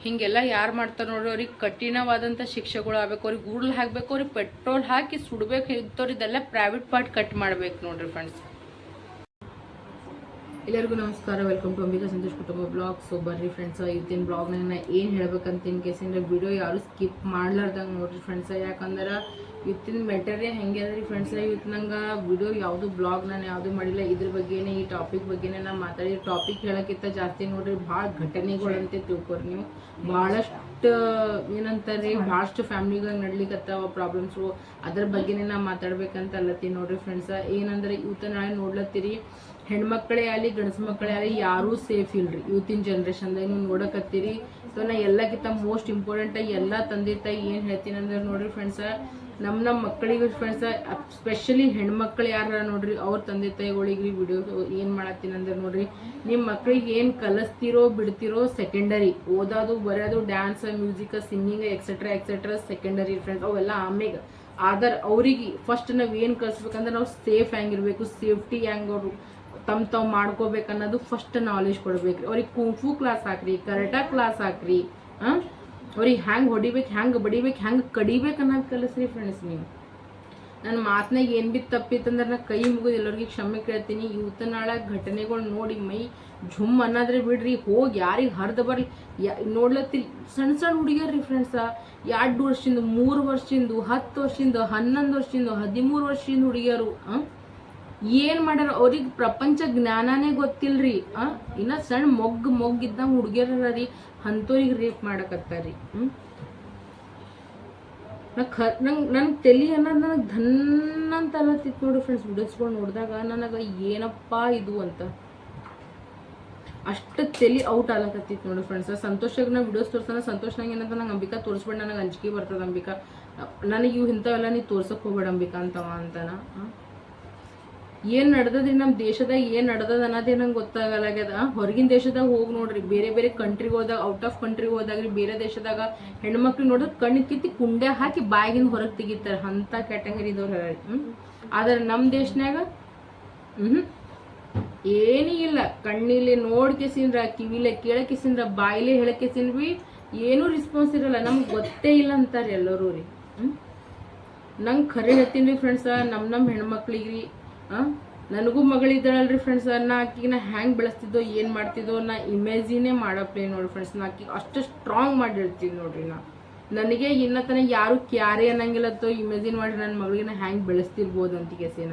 ಹೀಗೆಲ್ಲ ಯಾರು ಮಾಡ್ತಾರೆ ನೋಡ್ರಿ, ಅವ್ರಿಗೆ ಕಠಿಣವಾದಂಥ ಶಿಕ್ಷೆಗಳು ಆಗ್ಬೇಕು, ಅವ್ರಿಗೆ ಉರುಳು ಹಾಕಬೇಕು, ಅವ್ರಿಗೆ ಪೆಟ್ರೋಲ್ ಹಾಕಿ ಸುಡಬೇಕು. ಇಂಥವ್ರು ಇದೆಲ್ಲ ಪ್ರೈವೇಟ್ ಪಾರ್ಟ್ ಕಟ್ ಮಾಡ್ಬೇಕು ನೋಡ್ರಿ ಫ್ರೆಂಡ್ಸ್. ಎಲ್ಲರಿಗೂ ನಮಸ್ಕಾರ, ವೆಲ್ಕಮ್ ಟು ಅಂಬಿಕಾ ಸಂತೋಷ್ ಕುಟುಂಬ ಬ್ಲಾಗ್. ಸೊ ಬರ್ರಿ ಫ್ರೆಂಡ್ಸ್, ಇವತ್ತಿನ ಬ್ಲಾಗ್ನಾಗ ನಾ ಏನು ಹೇಳ್ಬೇಕಂತ ಇನ್ ಕೇಸ್ ಅಂದರೆ ವಿಡಿಯೋ ಯಾರು ಸ್ಕಿಪ್ ಮಾಡ್ಲಾರ್ದಂಗೆ ನೋಡ್ರಿ ಫ್ರೆಂಡ್ಸ್. ಯಾಕಂದ್ರೆ ಇವತ್ತಿನ ಮೆಟೀರಿಯಲ್ ಹೆಂಗೆ ಅದ್ರಿ ಫ್ರೆಂಡ್ಸ್, ಇವತ್ತು ನಂಗೆ ವಿಡಿಯೋ ಯಾವುದು ಬ್ಲಾಗ್ ನಾನು ಯಾವುದೂ ಮಾಡಿಲ್ಲ. ಇದ್ರ ಬಗ್ಗೆನೇ, ಈ ಟಾಪಿಕ್ ಬಗ್ಗೆನೇ ನಾನು ಮಾತಾಡಿ. ಟಾಪಿಕ್ ಹೇಳೋಕ್ಕಿಂತ ಜಾಸ್ತಿ ನೋಡ್ರಿ ಭಾಳ ಘಟನೆಗಳಂತೆ ತಿಳ್ಕೊರಿ ನೀವು. ಭಾಳಷ್ಟು ಏನಂತಾರೆ, ಭಾಳಷ್ಟು ಫ್ಯಾಮಿಲಿಗೆ ನಡ್ಲಿಕ್ಕತ್ತಾವ ಪ್ರಾಬ್ಲಮ್ಸು. ಅದ್ರ ಬಗ್ಗೆನೇ ನಾ ಮಾತಾಡ್ಬೇಕಂತ ಅಲ್ಲತ್ತೀನಿ ನೋಡ್ರಿ ಫ್ರೆಂಡ್ಸ. ಏನಂದ್ರೆ ಇವತ್ತು ನಾಳೆ ನೋಡ್ಲತ್ತೀರಿ, ಹೆಣ್ಮಕ್ಳೇ ಆಗಲಿ ಗಂಡಸು ಮಕ್ಕಳೇ ಆಗಲಿ ಯಾರೂ ಸೇಫ್ ಇಲ್ರಿ ಇವತ್ತಿನ ಜನ್ರೇಷನ್ದಾಗ. ನೀವು ನೋಡಕತ್ತೀರಿ. ಸೊ ನಾ ಎಲ್ಲಕ್ಕಿಂತ ಮೋಸ್ಟ್ ಇಂಪಾರ್ಟೆಂಟಾಗಿ ಎಲ್ಲ ತಂದೆ ತಾಯಿ ಏನು ಹೇಳ್ತೀನಿ ಅಂದ್ರೆ ನೋಡ್ರಿ ಫ್ರೆಂಡ್ಸ, ನಮ್ಮ ಮಕ್ಕಳಿಗೆ ಫ್ರೆಂಡ್ಸ, ಸ್ಪೆಷಲಿ ಹೆಣ್ಮಕ್ಳು ಯಾರ ನೋಡ್ರಿ, ಅವ್ರ ತಂದೆ ತಾಯಿಗಳಿಗೆ ವಿಡಿಯೋ ಏನು ಮಾಡತ್ತೀನಿ ಅಂದ್ರೆ ನೋಡ್ರಿ, ನಿಮ್ಮ ಮಕ್ಳಿಗೆ ಏನು ಕಲಿಸ್ತಿರೋ ಬಿಡ್ತಿರೋ ಸೆಕೆಂಡರಿ. ಓದೋದು, ಬರೆಯೋದು, dance, music, singing etcetera secondary friends. ಅವೆಲ್ಲ ಆಮೇಲೆ ಆದ್ರೆ ಅವ್ರಿಗೆ ಫಸ್ಟ್ ನಾವು ಏನು ಕಲಿಸ್ಬೇಕಂದ್ರೆ ನಾವು ಸೇಫ್ ಹೆಂಗಿರ್ಬೇಕು, ಸೇಫ್ಟಿ ಹೆಂಗೆ ಅವರು ತಾವು ಮಾಡ್ಕೋಬೇಕು ಅನ್ನೋದು ಫಸ್ಟ್ ನಾಲೆಜ್ ಕೊಡ್ಬೇಕ್ರಿ. ಅವ್ರಿಗೆ ಕುಂಫು ಕ್ಲಾಸ್ ಹಾಕ್ರಿ, ಕರಾಟೆ ಕ್ಲಾಸ್ ಹಾಕ್ರಿ, ಅವ್ರಿಗೆ ಹೆಂಗೆ ಹೊಡಿಬೇಕು, ಹೆಂಗೆ ಬಡಿಬೇಕು, ಹೆಂಗೆ ಕಡಿಬೇಕು ಅನ್ನೋದು ಕಲಿಸ್ರಿ ಫ್ರೆಂಡ್ಸ್ ನೀವು. ನನ್ನ ಮಾತನಾಗ ಏನು ಬಿ ತಪ್ಪಿತ್ತಂದ್ರೆ ನಾ ಕೈ ಮುಗಿದು ಎಲ್ಲರಿಗೆ ಕ್ಷಮೆ ಕೇಳ್ತೀನಿ. ಇವತ್ತು ನಾಳೆ ಘಟನೆಗಳು ನೋಡಿ ಮೈ ಝುಮ್ ಅನ್ನೋದ್ರೆ ಬಿಡ್ರಿ, ಹೋಗಿ ಯಾರಿಗೆ ಹರಿದು ಬರ್ಲಿ. ನೋಡ್ಲತ್ತೀರಿ ಸಣ್ಣ ಸಣ್ಣ ಹುಡುಗಿಯರ್ರಿ ಫ್ರೆಂಡ್ಸ, 2 ವರ್ಷದಿಂದ, 3 ವರ್ಷದಿಂದ, 10 ವರ್ಷದಿಂದ, 11 ವರ್ಷದಿಂದ, 13 ವರ್ಷದಿಂದ ಹುಡುಗಿಯರು ಏನು ಮಾಡ್ಯಾರ, ಅವ್ರಿಗೆ ಪ್ರಪಂಚ ಜ್ಞಾನನೇ ಗೊತ್ತಿಲ್ರಿ. ಇನ್ನ ಸಣ್ಣ ಮೊಗ್ಗಿದ್ದಂಗೆ ಹುಡುಗಿಯರ ರೀ, ಅಂಥವ್ರಿಗೆ ರೇಪ್ ಮಾಡಕತ್ತಾರ್ರಿ. ನಂಗೆ ತಲೆ ಅನ್ನೋದು ನನಗೆ ಧನ್ ಅಂತ ಅಲ್ಲತ್ತಿತ್ತು ನೋಡ್ರಿ ಫ್ರೆಂಡ್ಸ್. ವಿಡಿಯೋಸ್ಗಳು ನೋಡಿದಾಗ ನನಗೆ ಏನಪ್ಪ ಇದು ಅಂತ ಅಷ್ಟು ತಲೆ ಔಟ್ ಆಗ್ಲಕತ್ತಿತ್ತು ನೋಡ್ರಿ ಫ್ರೆಂಡ್ಸ್. ಸಂತೋಷಾಗ ನಾ ವಿಡಿಯೋಸ್ ತೋರ್ಸೋಣ, ಸಂತೋಷನಾಗ ಏನಂತ ನಂಗೆ ಅಂಬಿಕಾ ತೋರಿಸ್ಬೇಡ, ನನಗೆ ಅಂಜಿಕೆ ಬರ್ತದೆ ಅಂಬಿಕಾ, ನನಗೆ ಇವು ಇಂಥವೆಲ್ಲ ನೀ ತೋರ್ಸಕ್ಕೆ ಹೋಗ್ಬೇಡ ಅಂಬಿಕಾ ಅಂತವ ಅಂತಾನ. ಏನು ನಡೆದದ್ರಿ ನಮ್ಮ ದೇಶದಾಗ, ಏನು ನಡೆದದ ಅನ್ನೋದೇ ನಂಗೆ ಗೊತ್ತಾಗಲಾಗ್ಯದ. ಹೊರಗಿನ ದೇಶದಾಗ ಹೋಗಿ ನೋಡ್ರಿ, ಬೇರೆ ಬೇರೆ ಕಂಟ್ರಿಗೆ ಹೋದಾಗ, ಔಟ್ ಆಫ್ ಕಂಟ್ರಿಗೆ ಹೋದಾಗ್ರಿ, ಬೇರೆ ದೇಶದಾಗ ಹೆಣ್ಮಕ್ಳು ನೋಡಿದ್ರೆ ಕಣ್ಣು ಕಿತ್ತಿ ಕುಂಡೆ ಹಾಕಿ ಬಾಯಿಗಿಂದ ಹೊರಗೆ ತೆಗಿತಾರೆ, ಅಂಥ ಕ್ಯಾಟಗರಿ ಇದ್ದವ್ರು ಹೇಳ್ರಿ. ಆದ್ರೆ ನಮ್ಮ ದೇಶನಾಗ ಏನೂ ಇಲ್ಲ. ಕಣ್ಣಿಲೆ ನೋಡ್ಕೆಸಿಂದ್ರ, ಕಿವಿಲೆ ಕೇಳಕೆಸಿಂದ್ರ, ಬಾಯಿಲೆ ಹೇಳಕೆಸಿಂದ್ರ ಬಿ ಏನೂ ರೆಸ್ಪಾನ್ಸ್ ಇರಲ್ಲ. ನಮ್ಗೆ ಗೊತ್ತೇ ಇಲ್ಲ ಅಂತಾರೆ ಎಲ್ಲರೂ ರೀ. ನಂಗೆ ಖರೆ ಹೇಳ್ತೀನಿ ರೀ ಫ್ರೆಂಡ್ಸ, ನಮ್ಮ ಹೆಣ್ಮಕ್ಳಿಗೆ ರೀ, ನನಗೂ ಮಗಳಿದ್ದಾಳಲ್ರಿ ಫ್ರೆಂಡ್ಸ್, ಆಕಿಗೆ ನಾ ಹ್ಯಾಂಗೆ ಬೆಳೆಸ್ತಿದ್ದೋ, ಏನು ಮಾಡ್ತಿದ್ದೋ ನಾ ಇಮೇಜಿನೇ ಮಾಡಪ್ಲೇ ನೋಡಿ ಫ್ರೆಂಡ್ಸ್. ನಾ ಆಕಿಗೆ ಅಷ್ಟು ಸ್ಟ್ರಾಂಗ್ ಮಾಡಿ ಹೇಳ್ತೀನಿ ನೋಡ್ರಿ. ನನಗೆ ಇನ್ನ ತನಕ ಯಾರು ಕ್ಯಾರೆ ಅನ್ನಂಗಿಲ್ಲತ್ತೋ ಇಮೇಜಿನ್ ಮಾಡಿ ನನ್ನ ಮಗಳಿಗೆ ನಾ ಹ್ಯಾಂಗೆ ಬೆಳೆಸ್ತಿರ್ಬೋದು ಅಂತ ಕೇಸಿನ.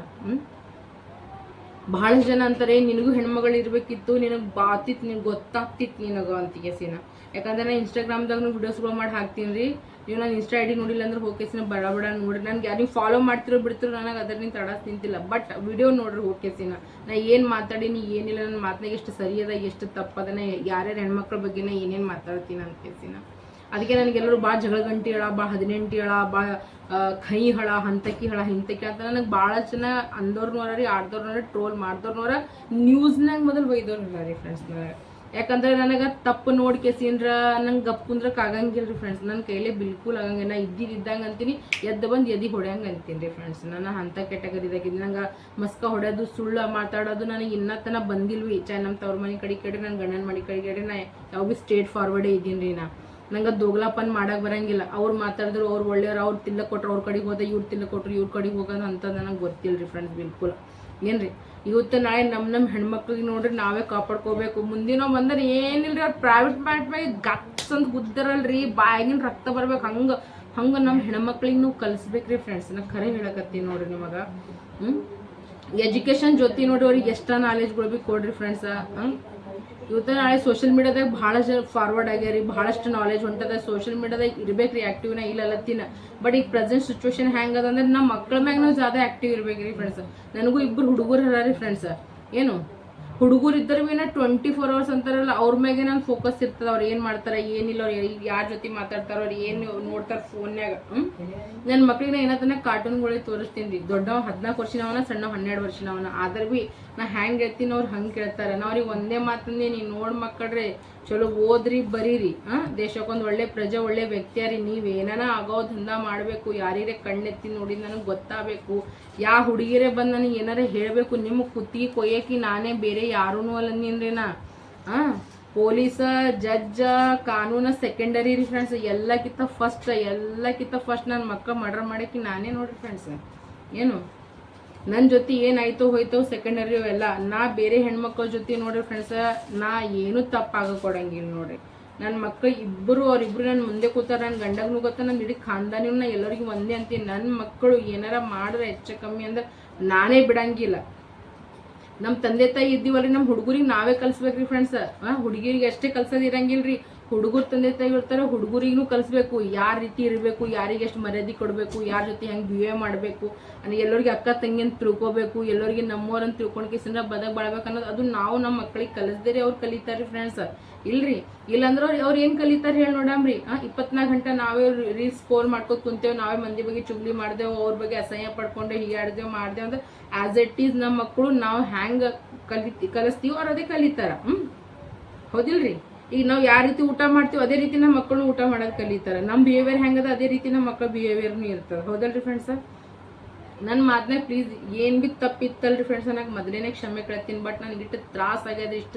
ಭಾಳಷ್ಟು ಜನ ಅಂತಾರೆ, ನಿನಗೂ ಹೆಣ್ಮಗಳು ಇರಬೇಕಿತ್ತು, ನಿನಗೆ ಬಾತಿತ್ತು, ನಿನಗೆ ಗೊತ್ತಾಗ್ತಿತ್ತು ನಿನಗೆ ಅಂತ ಕೇಸಿನ. ಯಾಕಂದ್ರೆ ನಾನು ಇನ್ಸ್ಟಾಗ್ರಾಮ್ದಾಗ ವಿಡಿಯೋಸ್ಗಳು ಮಾಡಿ ಹಾಕ್ತೀನಿ ರೀ. ನೀವು ನಾನು ಇನ್ಸ್ಟಾ ಐಡಿ ನೋಡಿಲ್ಲ ಅಂದ್ರೆ ಹೋಗ್ಕೇಸಿನ ಬಡ ನೋಡ್ರಿ. ನನಗೆ ಯಾರು ಫಾಲೋ ಮಾಡ್ತಿರೋ ಬಿಡ್ತಿರೋ ನನಗೆ ಅದರಿಂದ ತಡಸ್ ನಿಂತಿಲ್ಲ, ಬಟ್ ವಿಡಿಯೋ ನೋಡ್ರಿ ಹೋಗ್ಕೇಸಿನ. ನಾ ಏನು ಮಾತಾಡೀನಿ ಏನಿಲ್ಲ, ನನ್ನ ಮಾತನಾಗ ಎಷ್ಟು ಸರಿ ಅದ ಎಷ್ಟು ತಪ್ಪದನ, ಯಾರ್ಯಾರು ಹೆಣ್ಮಕ್ಳ ಬಗ್ಗೆನ ಏನೇನು ಮಾತಾಡ್ತೀನಿ ಅಂತ ಕೇಸಿನ. ಅದಕ್ಕೆ ನನಗೆಲ್ಲರೂ ಭಾಳ ಜಗಳ ಗಂಟಿ ಹೇಳ, ಭಾಳ 18 ಹೇಳ, ಭಾಳ ಕೈ ಹಳ, ಹಂತಕಿ ಹಳ, ಹಿಂತಕಿ ಅಂತ ನನಗೆ ಭಾಳ ಜನ ಅಂದವ್ರನ್ನೋರ ರೀ, ಆಡ್ದವ್ರನ್ನೋರ, ಟ್ರೋಲ್ ಮಾಡ್ದವ್ರನ್ನೋರ, ನ್ಯೂಸ್ನಾಗ ಮೊದಲು ಬೈದವ್ರ ರೀ ಫ್ರೆಂಡ್ಸ್. ಯಾಕಂದ್ರೆ ನನಗೆ ತಪ್ಪು ನೋಡ್ಕೇಸಿನ್ರ ನಂಗೆ ಗಪ್ಪುಂದ್ರಕ್ಕೆ ಆಗಂಗಿಲ್ಲ ರೀ ಫ್ರೆಂಡ್ಸ್. ನನ್ನ ಕೈಲೇ ಬಿಲ್ಕುಲ್ ಆಗಂಗಿಲ್ಲ. ನಾ ಇದ್ದಂಗೆ ಅಂತೀನಿ, ಎದ್ದು ಬಂದು ಎದಿ ಹೊಡ್ಯಂಗೆ ಅಂತೀನಿ ರೀ ಫ್ರೆಂಡ್ಸ್. ನಾನು ಅಂಥ ಕೆಟಗರಿದಾಗಿದ್ದು, ನಂಗೆ ಮಸ್ಕ ಹೊಡೆಯೋದು, ಸುಳ್ಳು ಮಾತಾಡೋದು ನನಗೆ ಇನ್ನೂ ತನಕ ಬಂದಿಲ್ವಿ. ನಮ್ಮ ತವ್ರ ಮನೆ ಕಡೆ ನನ್ನ ಗಂಡನ ಮನೆ ಕಡೆ ನಾ ಯಾವ ಭೀ ಸ್ಟ್ರೇಟ್ ಫಾರ್ವರ್ಡೇ ಇದ್ದೀನಿ ರೀ. ನಂಗೆ ದೋಗ್ಲಾಪನ್ ಮಾಡಕ್ಕೆ ಬರಂಗಿಲ್ಲ. ಅವ್ರು ಮಾತಾಡಿದ್ರು, ಅವ್ರು ಒಳ್ಳೆಯವ್ರು, ಅವ್ರು ತಿಲ್ಲ ಕೊಟ್ರು, ಅವ್ರ ಕಡೆಗೆ ಹೋದ, ಇವ್ರು ತಿಲ್ಲ ಕೊಟ್ರು, ಇವ್ರ ಕಡೆಗೆ ಹೋಗೋದು ಅಂತ ನನಗೆ ಗೊತ್ತಿಲ್ಲ ರೀ ಫ್ರೆಂಡ್ಸ್ ಬಿಲ್ಕುಲ್. ಏನ್ರಿ ಇವತ್ತು ನಾಳೆ ನಮ್ಮ ಹೆಣ್ಮಕ್ಳಿಗೆ ನೋಡ್ರಿ ನಾವೇ ಕಾಪಾಡ್ಕೋಬೇಕು. ಮುಂದಿನ ಬಂದ್ರೆ ಏನಿಲ್ರಿ, ಅವ್ರು ಪ್ರೈವೇಟ್ ಮ್ಯಾಟ್ಮ್ಯಾಗ ಗಟ್ಸ್ ಅಂತ ಗುದ್ದಾರಲ್ರಿ, ಬಾಯಿಗಿನ ರಕ್ತ ಬರ್ಬೇಕು. ಹಂಗೆ ನಮ್ಮ ಹೆಣ್ಮಕ್ಳಿಗೆ ನಾವು ಕಲಿಸ್ಬೇಕ್ರಿ ಫ್ರೆಂಡ್ಸ್. ನಾ ಖರೆ ಹೇಳಕತ್ತೀನಿ ನೋಡ್ರಿ ನಿಮಗೆ. ಎಜುಕೇಷನ್ ಜೊತೆ ನೋಡ್ರಿ ಅವ್ರಿಗೆ ಎಷ್ಟು ನಾಲೆಜ್ಗಳು ಭೀ ಕೊಡ್ರಿ ಫ್ರೆಂಡ್ಸ. ಇವತ್ತು ನಾಳೆ ಸೋಷಿಯಲ್ ಮೀಡಿಯಾದಾಗ ಭಾಳಷ್ಟು ಫಾರ್ವರ್ಡ್ ಆಗ್ಯಾರಿ, ಭಾಳಷ್ಟು ನಾಲೆಜ್ ಹೊಂಟದ. ಸೋಷಿಯಲ್ ಮೀಡಿಯಾದಾಗ ಇರ್ಬೇಕ್ರಿ ಆ್ಯಕ್ಟಿವ್ನ, ಇಲ್ಲತ್ತಿನ. ಬಟ್ ಈಗ ಪ್ರೆಸೆಂಟ್ ಸಿಚುವೇಶನ್ ಹೆಂಗೆ ಅದಂದ್ರೆ ನಮ್ಮ ಮಕ್ಕಳ ಮ್ಯಾಗ ನಾವು ಜಾದ ಆ್ಯಕ್ಟಿವ್ ಇರ್ಬೇಕ್ರಿ ಫ್ರೆಂಡ್ಸ್. ನನಗೂ 2 ಹುಡುಗರು ಹರ ರೀ ಫ್ರೆಂಡ್ಸ್. ಏನು ಹುಡುಗರು ಇದ್ದರೆ ಭೀ 24 hours ಅಂತಾರಲ್ಲ, ಅವ್ರ ಮ್ಯಾಗೆ ನಾನು ಫೋಕಸ್ ಇರ್ತದೆ. ಅವ್ರು ಏನು ಮಾಡ್ತಾರೆ, ಏನಿಲ್ಲ, ಅವ್ರು ಯಾರ ಜೊತೆ ಮಾತಾಡ್ತಾರೋ, ಅವ್ರು ಏನು ನೋಡ್ತಾರೆ ಫೋನ್ಯಾಗ. ನನ್ನ ಮಕ್ಳಿಗೆ ಏನಂತಾನೆ ಕಾರ್ಟೂನ್ಗಳೇ ತೋರಿಸ್ತೀನಿ ರೀ. ದೊಡ್ಡವ 14 ವರ್ಷನವನ, ಸಣ್ಣ 12 ವರ್ಷನವನ. ಆದ್ರೆ ಭೀ ನಾ ಹ್ಯಾಂಗೆ ಹೇಳ್ತೀನಿ ಅವ್ರು ಹಂಗೆ ಕೇಳ್ತಾರೆ. ನಾ ಅವ್ರಿಗೆ ಒಂದೇ ಮಾತಂದೆ, ನೀವು ನೋಡಿ ಮಕ್ಕಳ್ರಿ ಚಲೋ ಓದ್ರಿ ಬರೀರಿ, ದೇಶಕ್ಕೊಂದು ಒಳ್ಳೆ ಪ್ರಜೆ, ಒಳ್ಳೆ ವ್ಯಕ್ತಿಯಾರಿ. ನೀವು ಏನಾನ ಆಗೋ ದಂಧ ಮಾಡಬೇಕು, ಯಾರೇ ಕಣ್ಣೆತ್ತಿ ನೋಡಿ ನನಗೆ ಗೊತ್ತಾಗಬೇಕು. ಯಾವ ಹುಡುಗಿರೇ ಬಂದು ನನಗೆ ಏನಾರ ಹೇಳಬೇಕು, ನಿಮ್ಮ ಕುತ್ತಿಗೆ ಕೊಯ್ಯಕ್ಕೆ ನಾನೇ ಬೇರೆ ಯಾರೂ ಅಲ್ಲಂದಿನ್ರಿ ನಾ. ಪೊಲೀಸ ಜಡ್ಜ ಕಾನೂನ ಸೆಕೆಂಡರಿ ರೀ ಫ್ರೆಂಡ್ಸ್. ಎಲ್ಲಕ್ಕಿಂತ ಫಸ್ಟ್ ನನ್ನ ಮಕ್ಕಳು ಮರ್ಡರ್ ಮಾಡಕ್ಕೆ ನಾನೇ ನೋಡ್ರಿ ಫ್ರೆಂಡ್ಸ್. ಏನು ನನ್ನ ಜೊತೆ ಏನಾಯ್ತೋ ಹೋಯ್ತೋ ಸೆಕೆಂಡರಿ ಎಲ್ಲ. ನಾ ಬೇರೆ ಹೆಣ್ಮಕ್ಳ ಜೊತೆ ನೋಡ್ರಿ ಫ್ರೆಂಡ್ಸ್ ನಾ ಏನೂ ತಪ್ಪಾಗ ಕೊಡಂಗಿಲ್ಲ ನೋಡ್ರಿ. ನನ್ನ ಮಕ್ಕಳು ಅವ್ರಿಬ್ರು ನನ್ನ ಮುಂದೆ ಕೂತಾರ. ನನ್ನ ಗಂಡಗೂ ಗೊತ್ತ, ನನ್ನ ಇಡೀ ಖಾನ್ದಾನಿಗೂ ನಾ ಎಲ್ಲರಿಗೂ ಒಂದೇ ಅಂತೀನಿ. ನನ್ನ ಮಕ್ಕಳು ಏನಾರ ಮಾಡಿದ್ರೆ ಹೆಚ್ಚು ಕಮ್ಮಿ ಅಂದ್ರೆ ನಾನೇ ಬಿಡಂಗಿಲ್ಲ. ನಮ್ಮ ತಂದೆ ತಾಯಿ ಇದ್ದೀವಲ್ರಿ, ನಮ್ಮ ಹುಡುಗರಿಗೆ ನಾವೇ ಕಲಿಸ್ಬೇಕ್ರಿ ಫ್ರೆಂಡ್ಸ್. ಹುಡುಗಿರಿಗೆ ಅಷ್ಟೇ ಕಲ್ಸೋದು ಇರಂಗಿಲ್ರಿ. ಹುಡುಗರು ತಂದೆ ತಾಯಿ ಇರ್ತಾರೆ, ಹುಡುಗರಿಗೂ ಕಲಿಸ್ಬೇಕು ಯಾವ ರೀತಿ ಇರಬೇಕು, ಯಾರಿಗೆ ಎಷ್ಟು ಮರ್ಯಾದೆ ಕೊಡಬೇಕು, ಯಾರ ಜೊತೆ ಹೆಂಗೆ ಬಿಹೇವ್ ಮಾಡಬೇಕು, ಎಲ್ಲರಿಗೆ ಅಕ್ಕ ತಂಗಿ ಅಂತ ತಿಳ್ಕೊಬೇಕು, ಎಲ್ಲರಿಗೆ ನಮ್ಮವ್ರಂತ ತಿಳ್ಕೊಂಡ್ಕಿಸಿಂದ ಬಾಳ್ಬೇಕು ಅನ್ನೋದು ಅದು ನಾವು ನಮ್ಮ ಮಕ್ಕಳಿಗೆ ಕಲಿಸ್ದೇರಿ ಅವ್ರು ಕಲಿತಾರೆ ಫ್ರೆಂಡ್ಸ್. ಇಲ್ರಿ ಇಲ್ಲಾಂದ್ರೆ ಅವ್ರು ಏನು ಕಲಿತಾರೆ ಹೇಳಿ ನೋಡಮ್ರಿ. 24 ಗಂಟೆ ನಾವೇ ರೀಲ್ಸ್ ಸ್ಕ್ರೋಲ್ ಮಾಡ್ಕೊತ ಕುಂತೇವೆ, ನಾವೇ ಮಂದಿ ಬಗ್ಗೆ ಚುಗ್ಲಿ ಮಾಡ್ದೇವು, ಅವ್ರ ಬಗ್ಗೆ ಅಸಹ್ಯ ಪಡ್ಕೊಂಡೆ ಹೀಗಾಡ್ದೇವು ಮಾಡ್ದೇವು ಅಂದ್ರೆ ಆಸ್ ಇಟ್ ಈಸ್ ನಮ್ಮ ಮಕ್ಕಳು ನಾವು ಹ್ಯಾಂಗೆ ಕಲಿಸ್ತೀವೋ ಅವ್ರು ಅದೇ ಕಲಿತಾರ. ಹೌದಿಲ್ರಿ? ಈಗ ನಾವು ಯಾವ ರೀತಿ ಊಟ ಮಾಡ್ತೀವಿ ಅದೇ ರೀತಿ ನಮ್ಮ ಮಕ್ಕಳು ಊಟ ಮಾಡೋದು ಕಲಿತಾರೆ. ನಮ್ಮ ಬಿಹೇವಿಯರ್ ಹೆಂಗದ ಅದೇ ರೀತಿ ನಮ್ಮ ಮಕ್ಕಳ ಬಿಹೇವಿಯರ್ನು ಇರ್ತದೆ. ಹೌದಲ್ರಿ ಫ್ರೆಂಡ್ಸ? ನನ್ನ ಮಾತನ್ನ ಪ್ಲೀಸ್ ಏನು ಬಿ ತಪ್ಪಿತ್ತಲ್ರಿ ಫ್ರೆಂಡ್ಸ್, ನನಗೆ ಮೊದಲೇನೆ ಕ್ಷಮೆ ಕೇಳ್ತೀನಿ. ಬಟ್ ನನಗೆ ಇಷ್ಟು ತ್ರಾಸ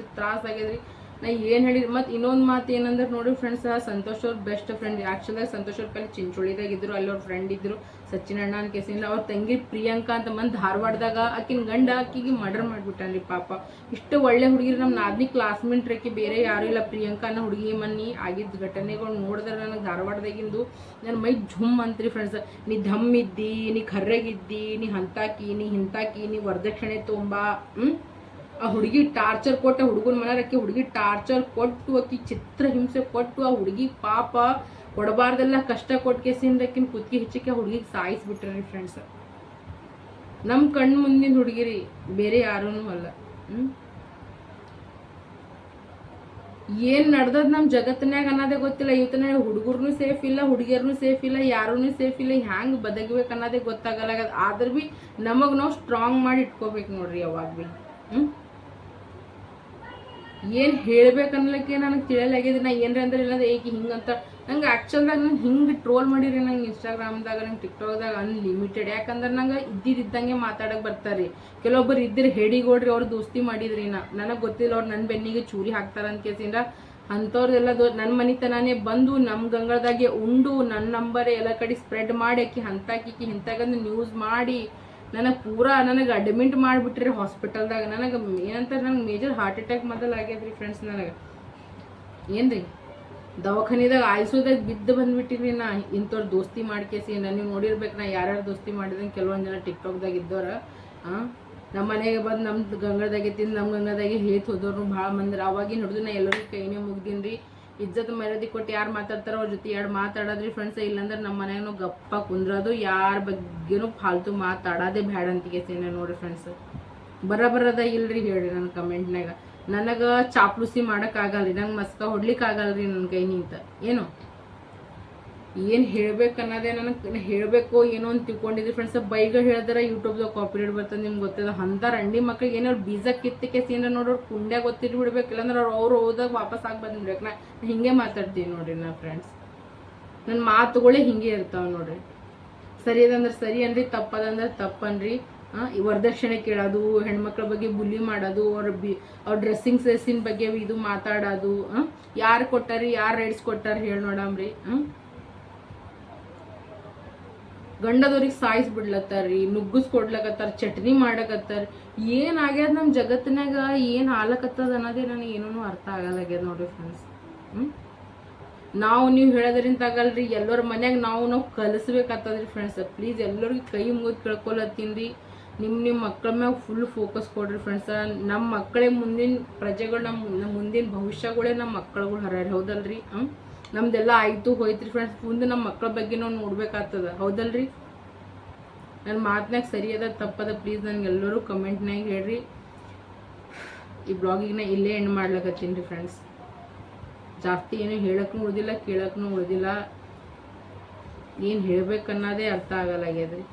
ಆಗ್ಯದ್ರಿ. ನಾ ಏನು ಹೇಳಿರಿ. ಮತ್ತು ಇನ್ನೊಂದು ಮಾತು ಏನಂದ್ರೆ ನೋಡ್ರಿ ಫ್ರೆಂಡ್ಸ್, ಸಂತೋಷ್ ಅವ್ರ ಬೆಸ್ಟ್ ಫ್ರೆಂಡ್. ಆ್ಯಕ್ಚುಲಾಗಿ ಸಂತೋಷ್ ಅವ್ರ ಪಲ್ಲಿ ಚಿಂಚೋಳಿದಾಗಿದ್ರು, ಅಲ್ಲಿ ಅವ್ರ ಫ್ರೆಂಡ್ ಇದ್ರು ಸಚಿನ್ ಅಣ್ಣ ಅಂತ ಕೇಸಿಲ್ಲ. ಅವ್ರ ತಂಗಿ ಪ್ರಿಯಾಂಕಾ ಅಂತ ಬಂದು ಧಾರವಾಡದಾಗ ಆಕಿನ ಗಂಡ ಆಕಿಗೆ ಮರ್ಡರ್ ಮಾಡಿಬಿಟ್ಟಾನ್ರಿ ಪಾಪ. ಇಷ್ಟು ಒಳ್ಳೆ ಹುಡುಗಿರು, ನಮ್ಮ ನಾದ್ನಿ ಕ್ಲಾಸ್ಮೇಟ್ ರೇಕಿ, ಬೇರೆ ಯಾರು ಇಲ್ಲ. ಪ್ರಿಯಾಂಕಾ ಅನ್ನೋ ಹುಡುಗಿ ಮನ್ನಿ ಆಗಿದ್ದ ಘಟನೆಗಳು ನೋಡಿದ್ರೆ ನನಗೆ ಧಾರವಾಡದಾಗಿಂದು ನನ್ನ ಮೈ ಝುಮ್ ಅಂತ್ರಿ ಫ್ರೆಂಡ್ಸ್. ನೀ ಧಮ್ ಇದ್ದಿ, ನೀ ಕರ್ರಗಿದ್ದಿ, ನೀ ಹಂತಾಕಿ, ನೀ ಹಿಂತಾಕಿ, ನೀ ವರದಕ್ಷಿಣೆ ತೊಂಬಾ. ಆ ಹುಡುಗಿ ಟಾರ್ಚರ್ ಕೊಟ್ಟು, ಹುಡುಗನ ಮನೆಯಕ್ಕೆ ಹುಡುಗಿ ಟಾರ್ಚರ್ ಕೊಟ್ಟು, ಆಕಿ ಚಿತ್ರ ಹಿಂಸೆ ಕೊಟ್ಟು, ಆ ಹುಡುಗಿ ಪಾಪ ಕೊಡಬಾರ್ದೆಲ್ಲ ಕಷ್ಟ ಕೊಟ್ಟು ಕೇಸಿಂದಕ್ಕಿನ ಕುತ್ತಿಗೆ ಹೆಚ್ಚಿಕೆ ಹುಡುಗಿಗೆ ಸಾಯಿಸ್ಬಿಟ್ರಿ ಫ್ರೆಂಡ್ಸ್. ನಮ್ಮ ಕಣ್ಣು ಮುಂದಿನ ಹುಡುಗಿರಿ, ಬೇರೆ ಯಾರೂ ಅಲ್ಲ. ಏನು ನಡೆದದ ನಮ್ಮ ಜಗತ್ತಿನಾಗ ಅನ್ನೋದೇ ಗೊತ್ತಿಲ್ಲ. ಇವತ್ತಿನ ಹುಡುಗರ್ನು ಸೇಫ್ ಇಲ್ಲ, ಹುಡುಗಿಯರ್ನು ಸೇಫ್ ಇಲ್ಲ, ಯಾರೂ ಸೇಫ್ ಇಲ್ಲ. ಹ್ಯಾಂಗೆ ಬದಗಬೇಕು ಅನ್ನೋದೇ ಗೊತ್ತಾಗಲ್ಲ. ಆದ್ರೆ ಭೀ ನಮಗೆ ನಾವು ಸ್ಟ್ರಾಂಗ್ ಮಾಡಿ ಇಟ್ಕೋಬೇಕು ನೋಡ್ರಿ ಯಾವಾಗ ಭೀ. ಏನು ಹೇಳ್ಬೇಕನ್ನಲಿಕ್ಕೆ ನನಗೆ ತಿಳಿಯಲಾಗಿದೆ. ನಾ ಏನ್ರಿ ಅಂದ್ರೆ ಇಲ್ಲ ಏಕೆ ಹಿಂಗಂತ ನಂಗೆ ಆ್ಯಕ್ಚುಲ್ದಾಗ ನಂಗೆ ಹಿಂಗೆ ಟ್ರೋಲ್ ಮಾಡಿರಿ. ನಂಗೆ ಇನ್ಸ್ಟಾಗ್ರಾಮ್ದಾಗ, ನಂಗೆ ಟಿಕ್ಟಾಕ್ದಾಗ ಅನ್ಲಿಮಿಟೆಡ್. ಯಾಕಂದ್ರೆ ನಂಗೆ ಇದ್ದಂಗೆ ಮಾತಾಡಕ್ಕೆ ಬರ್ತಾರೆ. ಕೆಲವೊಬ್ಬರು ಇದ್ದಿರು ಹೇಡಿಗೋಡ್ರಿ, ಅವ್ರು ದೋಸ್ತಿ ಮಾಡಿದ್ರಿ. ನನಗೆ ಗೊತ್ತಿಲ್ಲ ಅವ್ರು ನನ್ನ ಬೆನ್ನಿಗೆ ಚೂರಿ ಹಾಕ್ತಾರ ಅಂತ ಕೇಸಿಂದ ಅಂಥವ್ರದೆಲ್ಲ ನನ್ನ ಮನಿತನಾನೇ ಬಂದು ನಮ್ಮ ಗಂಗಳದಾಗೆ ಉಂಡು ನನ್ನ ನಂಬರೇ ಎಲ್ಲ ಕಡೆ ಸ್ಪ್ರೆಡ್ ಮಾಡಿ ಆಕಿ ಹಂತಾಕಿ ಇಂತಾಗಂದು ನ್ಯೂಸ್ ಮಾಡಿ ನನಗೆ ಅಡ್ಮಿಟ್ ಮಾಡಿಬಿಟ್ರಿ ಹಾಸ್ಪಿಟಲ್ದಾಗ. ನನಗೆ ಏನಂತಾರೆ, ನನಗೆ ಮೇಜರ್ ಹಾರ್ಟ್ ಅಟ್ಯಾಕ್ ಮೊದಲು ಆಗ್ಯದ್ರಿ ಫ್ರೆಂಡ್ಸ್. ನನಗೆ ಏನ್ರಿ ದವಾಖಾನಿದಾಗ ಆಯ್ಸೋದಾಗ ಬಿದ್ದು ಬಂದ್ಬಿಟ್ಟಿರಿ. ನಾ ಇಂಥವ್ರು ದೋಸ್ತಿ ಮಾಡ್ಕೇಸಿ ನೀವು ನೋಡಿರ್ಬೇಕು. ನಾ ಯಾರ್ಯಾರು ದೋಸ್ತಿ ಮಾಡಿದಂಗೆ ಕೆಲವೊಂದು ಜನ ಟಿಕ್ಟಾಕ್ದಾಗ ಇದ್ದವ್ರ ನಮ್ಮ ಮನೆಗೆ ಬಂದು ನಮ್ಮ ಗಂಗದಾಗೆ ತಿಂದು ನಮ್ಮ ಗಂಗದಾಗೆ ಹೇತ್ ಹೋದವ್ರು ಭಾಳ ಮಂದಿರ. ಅವಾಗಿನ ಹಿಡಿದು ನಾ ಎಲ್ಲರಿಗೂ ಕೈನೇ ಮುಗ್ದೀನಿ ರೀ. ಇಜ್ಜತ್ ಮರ್ಯಾದೆ ಕೊಟ್ಟು ಯಾರು ಮಾತಾಡ್ತಾರೋ ಅವ್ರ ಜೊತೆ ಎರಡು ಮಾತಾಡೋದ್ರಿ ಫ್ರೆಂಡ್ಸ್. ಇಲ್ಲಾಂದ್ರೆ ನಮ್ಮ ಮನೆಗೂ ಗಪ್ಪ ಕುಂದ್ರೋದು, ಯಾರ ಬಗ್ಗೆನೂ ಫಾಲ್ತು ಮಾತಾಡೋದೇ ಬ್ಯಾಡ ಅಂತಿಗೆಸೇನೆ ನೋಡ್ರಿ ಫ್ರೆಂಡ್ಸ್. ಬರೋದ ಇಲ್ರಿ ಹೇಳ್ರಿ ನನ್ನ ಕಮೆಂಟ್ನಾಗ. ನನಗೆ ಚಾಪ್ಲೂಸಿ ಮಾಡೋಕ್ಕಾಗಲ್ರಿ, ನಂಗೆ ಮಸ್ಕ ಹೊಡ್ಲಿಕ್ಕೆ ಆಗಲ್ರಿ ನನ್ನ ಕೈ ನಿಂತ. ಏನು ಹೇಳ್ಬೇಕನ್ನೋದೇ ನನಗೆ ಹೇಳಬೇಕು ಏನೋ ಅಂತ ತಿಳ್ಕೊಂಡಿದ್ರಿ ಫ್ರೆಂಡ್ಸ್. ಬೈಗ ಹೇಳಿದ್ರೆ ಯೂಟ್ಯೂಬ್ದಾಗ ಕಾಪಿರೇಟ್ ಬರ್ತದೆ, ನಿಮ್ಗೆ ಗೊತ್ತಿಲ್ಲ. ಅಂಥ ರಂಡಿ ಮಕ್ಳಿಗೆ ಏನಾರು ಬೀಜ ಕಿತ್ತಕ್ಕೆ ಸೀನ ನೋಡೋರು ಕುಂಡ್ಯಾಗ ಗೊತ್ತಿಟ್ಟು ಬಿಡ್ಬೇಕು. ಇಲ್ಲಾಂದ್ರೆ ಅವ್ರು ಹೋದಾಗ ವಾಪಸ್ ಆಗಿ ಬಂದ್ಬಿಡ್ಬೇಕು. ನಾ ಹಿಂಗೆ ಮಾತಾಡ್ತೀನಿ ನೋಡ್ರಿ ನಾ ಫ್ರೆಂಡ್ಸ್. ನನ್ನ ಮಾತುಗಳೇ ಹಿಂಗೆ ಇರ್ತಾವೆ ನೋಡ್ರಿ. ಸರಿ ಅದಂದ್ರೆ ಸರಿ ಅನ್ರಿ, ತಪ್ಪದಂದ್ರೆ ತಪ್ಪನ್ರಿ. ವರದಕ್ಷಿಣೆ ಕೇಳೋದು, ಹೆಣ್ಮಕ್ಳ ಬಗ್ಗೆ ಬುಲಿ ಮಾಡೋದು, ಅವ್ರ ಡ್ರೆಸ್ಸಿಂಗ್ ಸೆನ್ಸಿನ ಬಗ್ಗೆ ಇದು ಮಾತಾಡೋದು, ಯಾರು ಕೊಟ್ಟಾರಿ, ಯಾರು ರೈಟ್ಸ್ ಕೊಟ್ಟಾರ ಹೇಳಿ ನೋಡಮ್ರಿ. ಗಂಡದವ್ರಿಗೆ ಸಾಯಿಸ್ಬಿಡ್ಲತ್ತಾರ್ರಿ, ನುಗ್ಗಿಸ್ಕೊಡ್ಲಕತ್ತಾರ, ಚಟ್ನಿ ಮಾಡಕತ್ತಾರ. ಏನಾಗ್ಯದ ನಮ್ಮ ಜಗತ್ತಿನಾಗ, ಏನು ಆಲಕತ್ತದ ಅನ್ನೋದೇ ನನಗೆ ಏನೂ ಅರ್ಥ ಆಗಲ್ಲಾಗ್ಯದ ನೋಡ್ರಿ ಫ್ರೆಂಡ್ಸ್. ನಾವು ನೀವು ಹೇಳೋದ್ರಿಂದ ಆಗಲ್ರಿ, ಎಲ್ಲರ ಮನ್ಯಾಗ ನಾವು ಕಲಿಸ್ಬೇಕಾಗ್ತದ್ರಿ ಫ್ರೆಂಡ್ಸ್. ಪ್ಲೀಸ್ ಎಲ್ಲರಿಗೂ ಕೈ ಮುಗಿದು ಕೇಳ್ಕೊಳತ್ತೀನಿ ರೀ. ನಿಮ್ಮ ಮಕ್ಕಳ ಮ್ಯಾಗ ಫುಲ್ ಫೋಕಸ್ ಕೊಡ್ರಿ ಫ್ರೆಂಡ್ಸ. ನಮ್ಮ ಮಕ್ಕಳೇ ಮುಂದಿನ ಪ್ರಜೆಗಳು, ನಮ್ಮ ಮುಂದಿನ ಭವಿಷ್ಯಗಳೇ ನಮ್ಮ ಮಕ್ಕಳುಗಳು ಹರ್ಯಾರ. ಹೌದಲ್ರಿ? ನಮ್ದೆಲ್ಲ ಆಯಿತು ಹೋಯ್ತು ರೀ ಫ್ರೆಂಡ್ಸ್. ಮುಂದೆ ನಮ್ಮ ಮಕ್ಕಳ ಬಗ್ಗೆ ನಾವು ನೋಡ್ಬೇಕಾಗ್ತದ. ಹೌದಲ್ರಿ? ನನ್ನ ಮಾತನಾಗ ಸರಿ ಅದ ತಪ್ಪದ ಪ್ಲೀಸ್ ನನಗೆಲ್ಲರೂ ಕಮೆಂಟ್ನಾಗ ಹೇಳ್ರಿ. ಈ ಬ್ಲಾಗಿಗೆ ಇಲ್ಲೇ ಎಂಡ್ ಮಾಡ್ಲಕತ್ತೀನಿ ರೀ ಫ್ರೆಂಡ್ಸ್. ಜಾಸ್ತಿ ಏನು ಹೇಳಕ್ಕೂ ಉಳಿದಿಲ್ಲ, ಕೇಳಕ್ಕೂ ಉಳಿದಿಲ್ಲ. ಏನು ಹೇಳ್ಬೇಕನ್ನೋದೇ ಅರ್ಥ ಆಗಲ್ಲಾಗ್ಯದ್ರಿ.